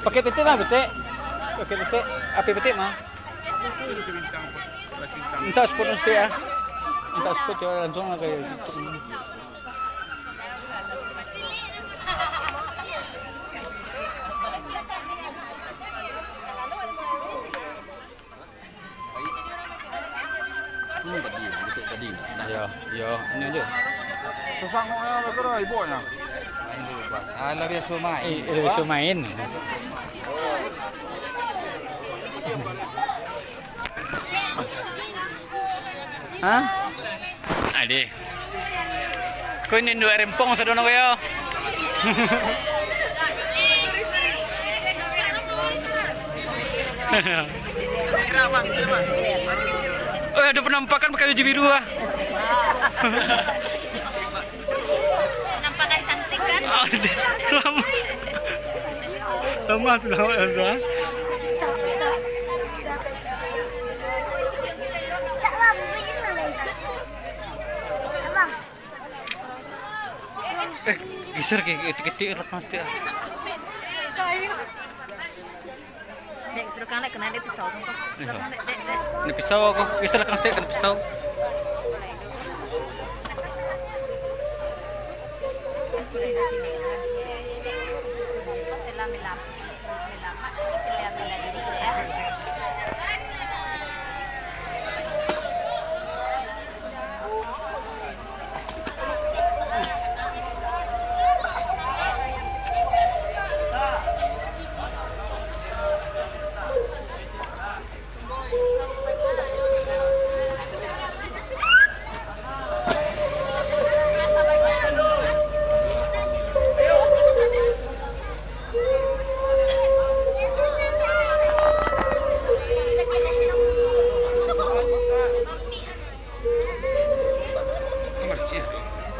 Pakai pete mah pete. Pakai pete. Api pete mah. Minta spot mesti ya. Minta spot coba langsung lah kayak gitu. Iya, iya, ini aja. Sesangoknya ada kira ibunya. Lebih suka main. Lebih suka main. Hah? Ade. Kau ini dua rempong sadono kayo. Oh, ada penampakan pakai baju biru ah. Penampakan cantik kan? Lama sudah Elsa. Geser kayak ketik pasti. Dek, sudah kan kena dia pisau kan? Ini pisau aku, geser kan stek kan pisau.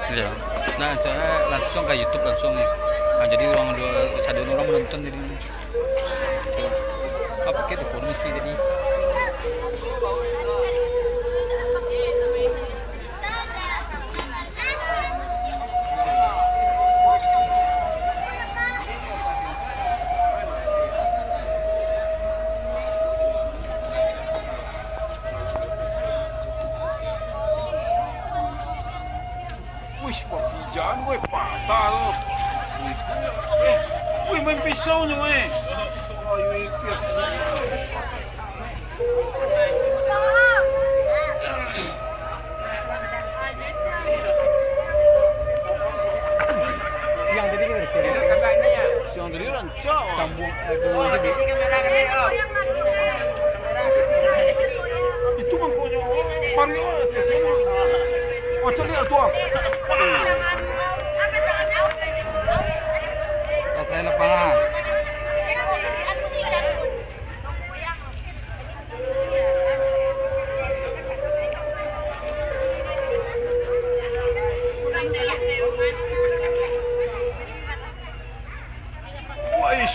Ya. Nah, langsung ke YouTube langsung ya. Nah, jadi satu orang menonton jadi. Apa gitu polisi jadi. Wih, jangan gue patah loh. Wih, main pisaunya gue. Oh, iya. Siang tadi kan Siang tadi rancang. sambung Itu mangkonya. Mario. Oh, cari tuh. Saya lapangan. Wih.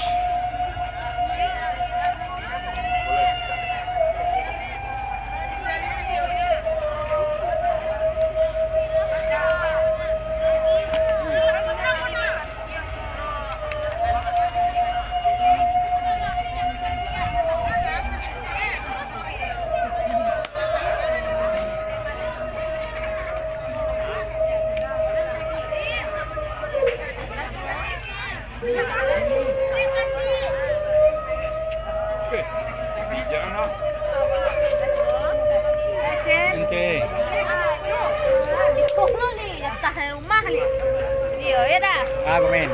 Jangan. Oke. Iya, ya dah. Aku main.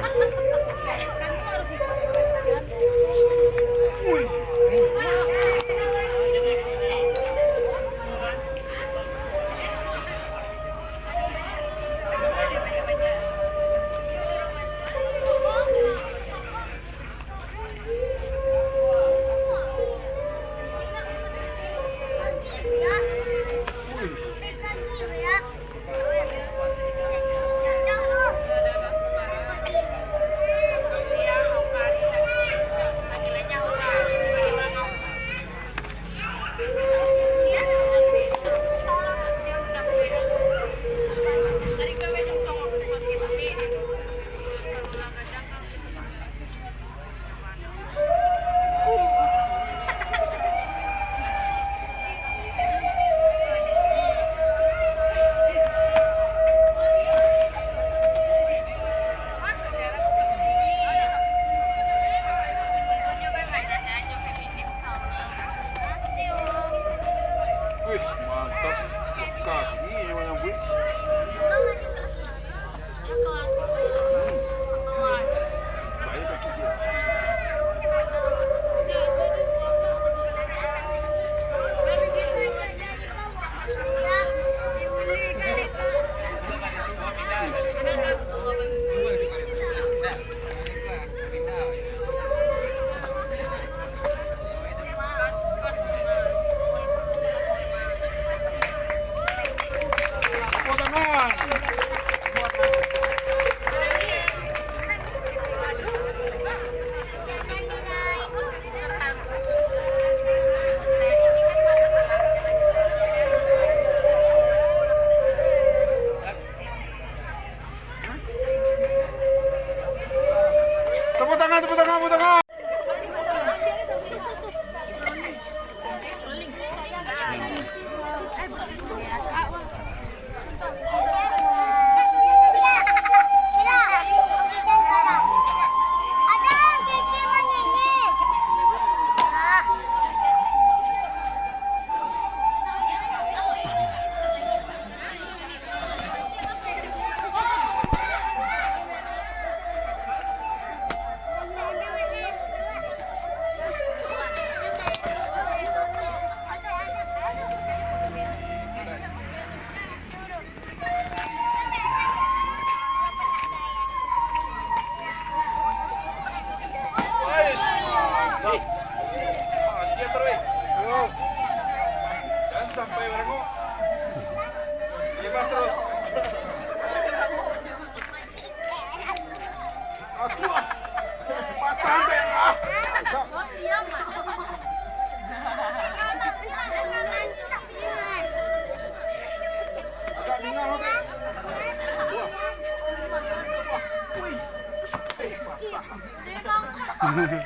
Wih, wih.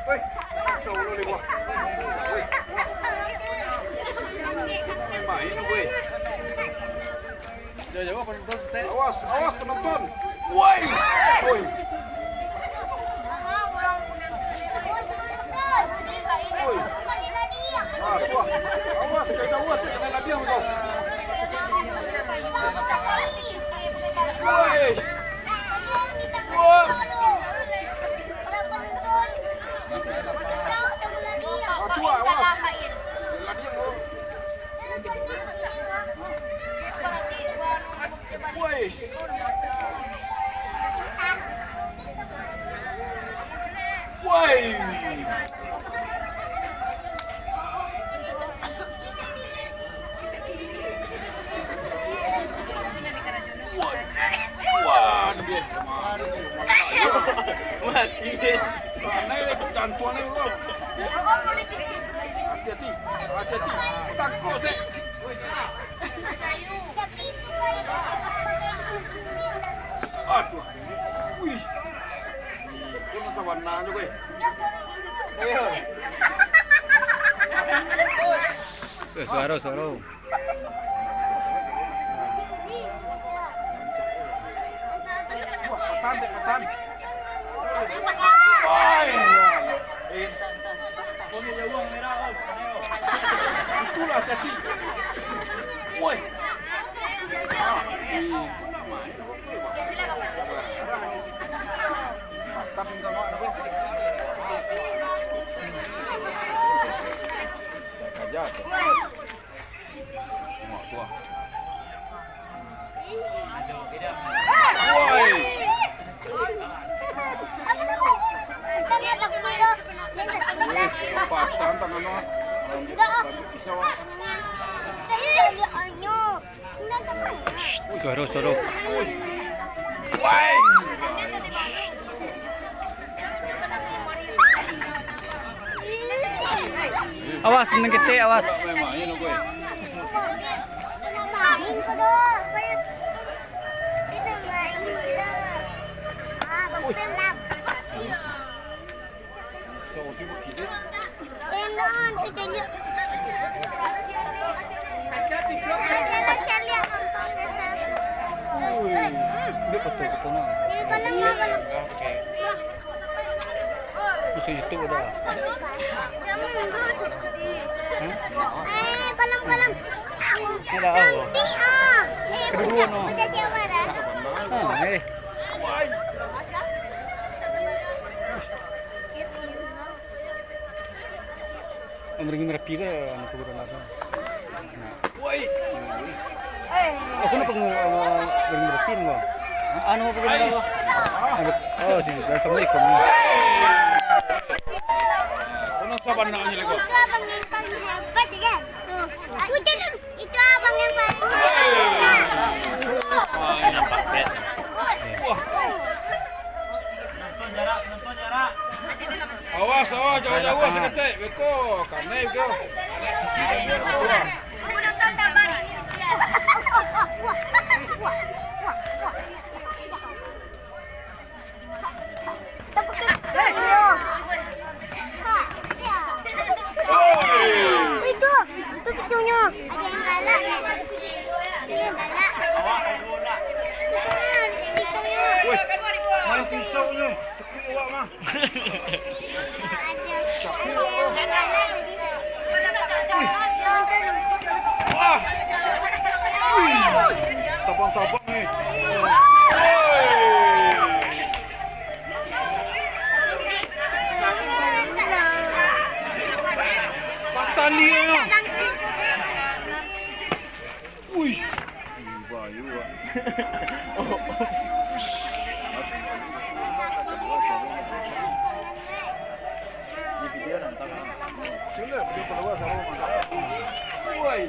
Wih, solo le gua. Wih. Main wih. Jauh-jauh penonton stay. Awas, awas penonton. Woi. Woi. Woi. Ah, tua. Awas kena buat kena lagi kau. Woi. Woi. Ah, tua, awas. Lagi kau. Woi. Woi. Wah, dia. Mati dia. Mana ini jantuan ni kau? Hati-hati, hati-hati. Takut sih. Aduh. Wih. Ini masa warna aja gue. Suara, suara. Petan, petan. Wah. Itulah hati-hati. Woi. Tapi enggak mau apa. Aja. Mau tua. Woi. Patan tangan no. Bisa wah. Suara, suara. Woi. Awas, tenang kita, awas. Memang ini gue. So sibuk gitu. Dia betul-betul na. Bisa YouTube udah. Kolam-kolam. Ada apa? Kedua no. Ah, Mereka merapi ke anak kuburan langsung. Woi. Aku nak mereka merapi nggak? Anu apa kuburan langsung? Oh, sih. Assalamualaikum. Kono saban na niya lego. Itu abang yang paling hebat ya. Tuh. Itu abang yang paling hebat. Awas, awas, jauh-jauh seketik. Beko, kanai beko. Itu kecilnya. Ada yang galak. Ada yang galak. Woi, mana pisaunya? Tepi awak mah. Wah. Tabang-tabang ni. Patan ni ah. Wih. Bayu ah. Sila, dia keluar sama mantap. Woi.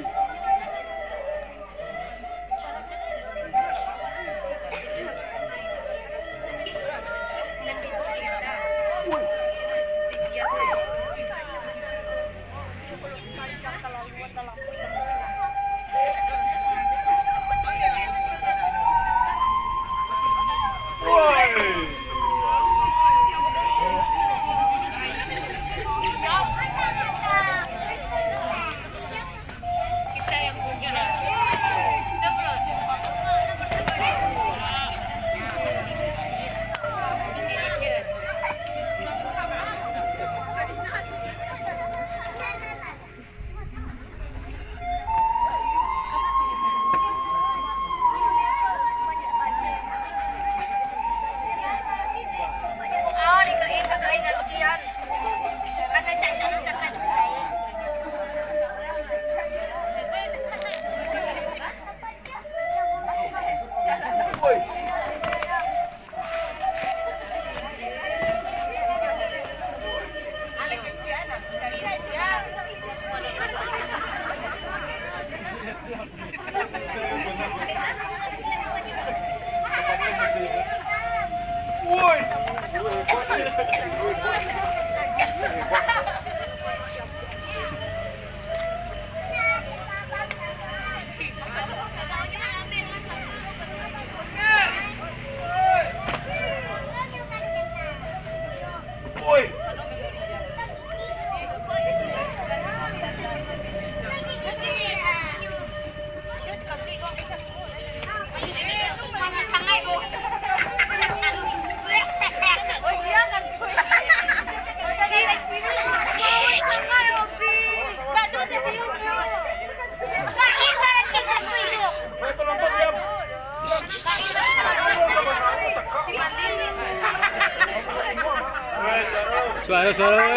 Suara suara.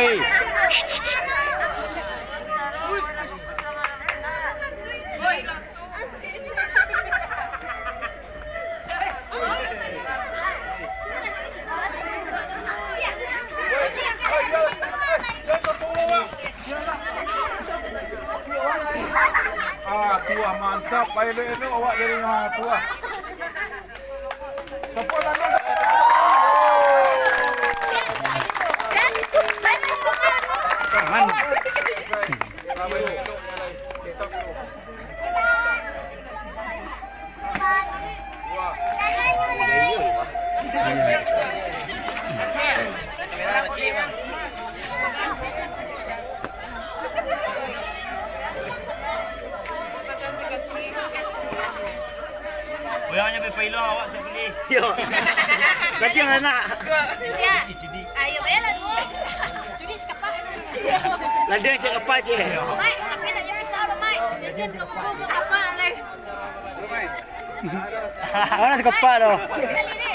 Ah, tua mantap. Baik ini awak dari tua. Tepuk tangan. Aman. Uyangnya bepailo awak sebeli. Yo. Lagi yang anak. Ayo bela lu. Jadi sekapa. Lagi yang cakap apa je? Mai, tapi nak jadi pisau lu, Mai. Jajan kamu apa leh? Orang cakap apa tu? Sekali ni